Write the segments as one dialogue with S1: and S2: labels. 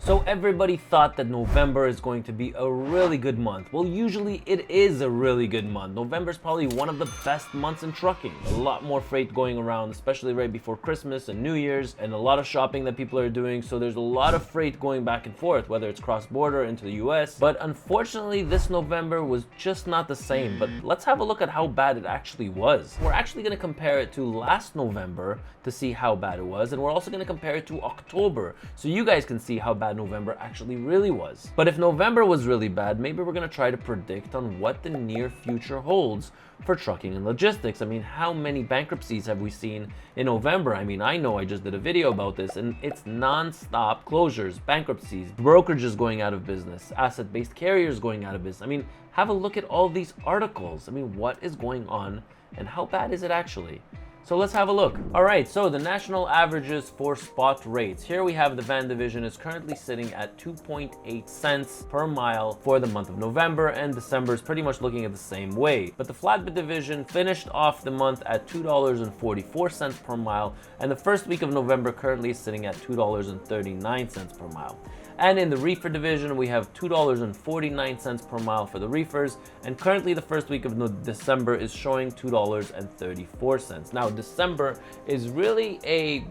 S1: So everybody thought that November is going to be a really good month. Well, usually it is a really good month. November is probably one of the best months in trucking. A lot more freight going around, especially right before Christmas and New Year's, and a lot of shopping that people are doing. So there's a lot of freight going back and forth, whether it's cross-border into the US. But unfortunately, this November was just not the same. But let's have a look at how bad it actually was. We're actually going to compare it to last November to see how bad it was, and we're also going to compare it to October so you guys can see how bad November actually really was. But if November was really bad, maybe we're going to try to predict on what the near future holds for trucking and logistics. I mean, how many bankruptcies have we seen in November? I mean, I know I just did a video about this, and it's non-stop closures, bankruptcies, brokerages going out of business, asset-based carriers going out of business. I mean, have a look at all these articles. I mean, what is going on and how bad is it actually? So let's have a look. All right, so the national averages for spot rates. Here we have the van division is currently sitting at 2.8 cents per mile for the month of November, and December is pretty much looking at the same way. But the flatbed division finished off the month at $2.44 per mile, and the first week of November currently is sitting at $2.39 per mile. And in the reefer division, we have $2.49 per mile for the reefers, and currently the first week of December is showing $2.34. Now, December is really a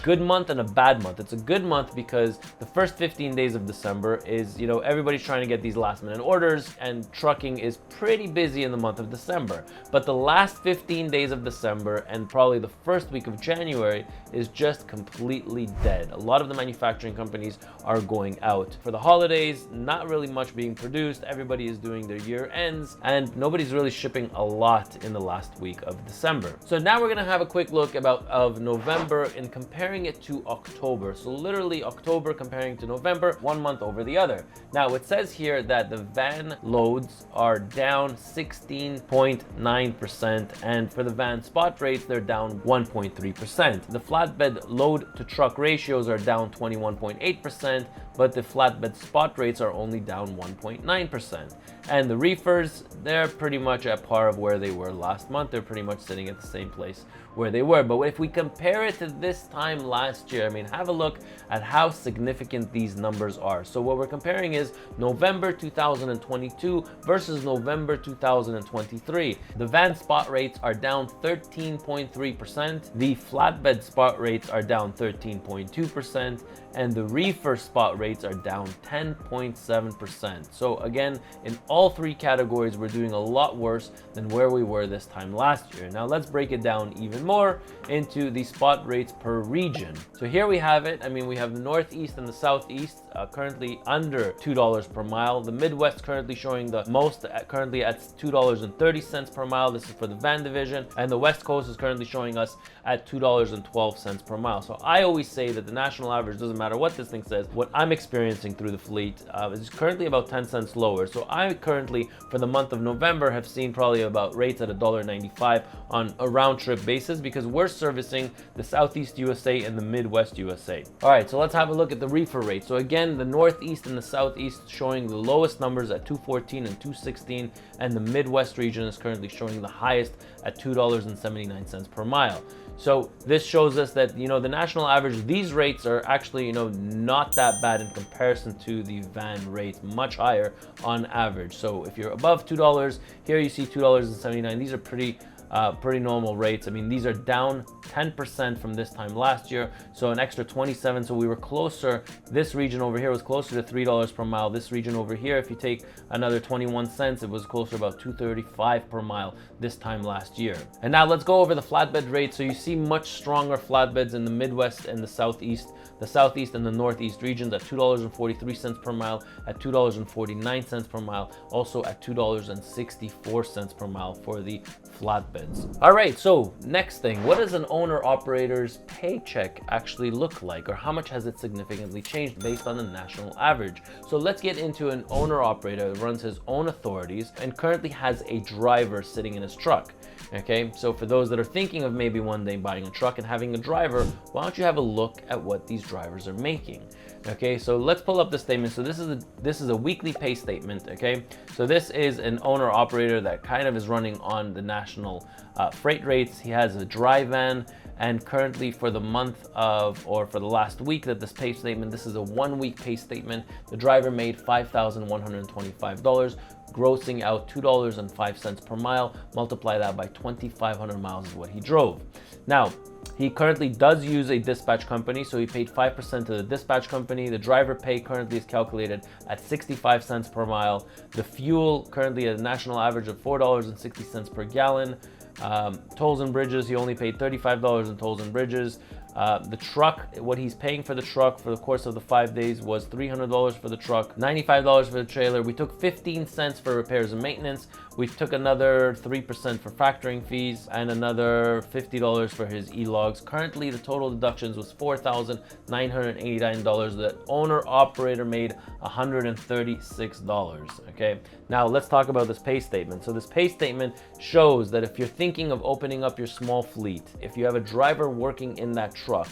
S1: good month and a bad month. It's a good month because the first 15 days of December is, everybody's trying to get these last minute orders, and trucking is pretty busy in the month of December. But the last 15 days of December and probably the first week of January is just completely dead. A lot of the manufacturing companies are going out for the holidays, not really much being produced. Everybody is doing their year ends, and nobody's really shipping a lot in the last week of December. So now we're gonna have a quick look of November in comparing it to October. So literally October comparing to November, 1 month over the other. Now it says here that the van loads are down 16.9%, and for the van spot rates, they're down 1.3%. The flatbed load to truck ratios are down 21.8%, but the flatbed spot rates are only down 1.9%. And the reefers, they're pretty much at par of where they were last month. They're pretty much sitting at the same place where they were. But if we compare it to this time last year, I mean, have a look at how significant these numbers are. So what we're comparing is November 2022 versus November 2023. The van spot rates are down 13.3%. The flatbed spot rates are down 13.2%. And the reefer spot rates are down 10.7%. So again, in all three categories, we're doing a lot worse than where we were this time last year. Now let's break it down even more into the spot rates per region. So here we have it. I mean, we have the Northeast and the Southeast currently under $2 per mile. The Midwest currently showing the most, currently at $2.30 per mile. This is for the van division. And the West Coast is currently showing us at $2.12 per mile. So I always say that the national average, doesn't matter what this thing says, what I'm experiencing through the fleet is currently about 10 cents lower. So I currently, for the month of November, have seen probably about rates at $1.95 on a round trip basis, because we're servicing the Southeast USA and the Midwest USA. All right, so let's have a look at the reefer rate. So again, the Northeast and the Southeast showing the lowest numbers at $2.14 and $2.16, and the Midwest region is currently showing the highest at $2.79 per mile. So this shows us that, the national average, these rates are actually, not that bad in comparison to the van rates, much higher on average. So if you're above $2, here you see $2.79. These are pretty normal rates. I mean, these are down 10% from this time last year, so an extra 27. So we were closer. This region over here was closer to $3 per mile. This region over here, if you take another 21 cents, it was closer to about $2.35 per mile this time last year. And now let's go over the flatbed rate. So you see much stronger flatbeds in the Midwest and the Southeast and the Northeast regions at $2.43 per mile, at $2.49 per mile, also at $2.64 per mile for the flatbeds. All right, so next thing, what does an owner-operator's paycheck actually look like, or how much has it significantly changed based on the national average? So let's get into an owner-operator that runs his own authorities and currently has a driver sitting in his truck. Okay, so for those that are thinking of maybe one day buying a truck and having a driver, why don't you have a look at what these drivers are making? Okay, so let's pull up the statement. So this is a weekly pay statement. Okay, so this is an owner operator that kind of is running on the national freight rates. He has a dry van, And currently for the month of, or for the last week that this pay statement, this is a 1 week pay statement, the driver made $5,125, grossing out $2.05 per mile. Multiply that by 2,500 miles is what he drove. Now, he currently does use a dispatch company, so he paid 5% to the dispatch company. The driver pay currently is calculated at 65 cents per mile. The fuel currently at a national average of $4.60 per gallon. Tolls and bridges, he only paid $35 in tolls and bridges. The truck, what he's paying for the truck for the course of the 5 days was $300 for the truck, $95 for the trailer. We took 15 cents for repairs and maintenance. We took another 3% for factoring fees and another $50 for his e-logs. Currently, the total deductions was $4,989. The owner operator made $136. Okay, now let's talk about this pay statement. So this pay statement shows that if you're thinking of opening up your small fleet, if you have a driver working in that truck,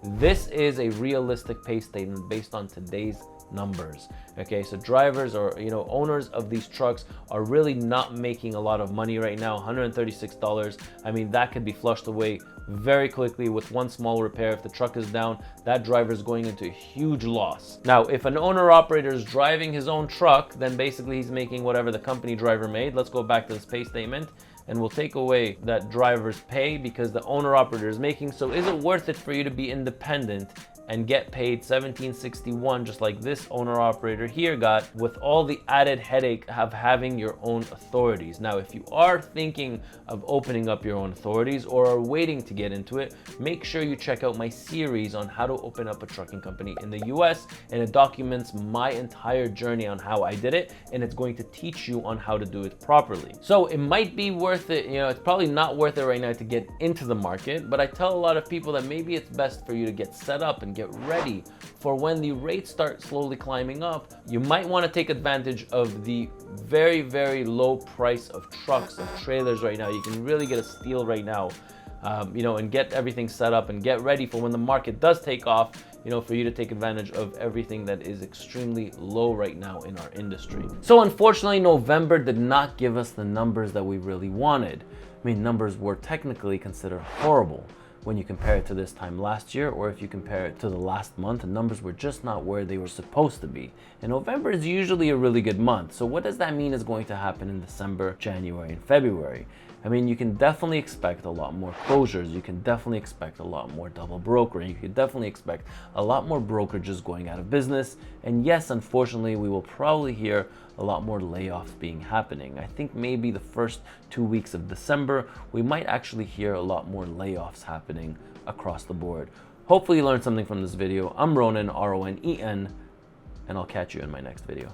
S1: this is a realistic pay statement based on today's numbers. Okay, so drivers or owners of these trucks are really not making a lot of money right now. $136, I mean, that could be flushed away very quickly with one small repair. If the truck is down, that driver is going into a huge loss. Now, if an owner operator is driving his own truck, then basically he's making whatever the company driver made. Let's go back to this pay statement and we'll take away that driver's pay because the owner operator is making. So is it worth it for you to be independent and get paid $17.61 just like this owner operator here got, with all the added headache of having your own authorities? Now, if you are thinking of opening up your own authorities or are waiting to get into it, make sure you check out my series on how to open up a trucking company in the US, and it documents my entire journey on how I did it, and it's going to teach you on how to do it properly. So it might be worth it, it's probably not worth it right now to get into the market, but I tell a lot of people that maybe it's best for you to get set up and get ready for when the rates start slowly climbing up. You might want to take advantage of the very, very low price of trucks and trailers right now. You can really get a steal right now, and get everything set up and get ready for when the market does take off, for you to take advantage of everything that is extremely low right now in our industry. So unfortunately, November did not give us the numbers that we really wanted. I mean, numbers were technically considered horrible when you compare it to this time last year, or if you compare it to the last month, the numbers were just not where they were supposed to be. And November is usually a really good month. So what does that mean is going to happen in December, January, and February? I mean, you can definitely expect a lot more closures. You can definitely expect a lot more double brokering. You can definitely expect a lot more brokerages going out of business. And yes, unfortunately, we will probably hear a lot more layoffs being happening. I think maybe the first 2 weeks of December, we might actually hear a lot more layoffs happening across the board. Hopefully you learned something from this video. I'm Ronen, R-O-N-E-N, and I'll catch you in my next video.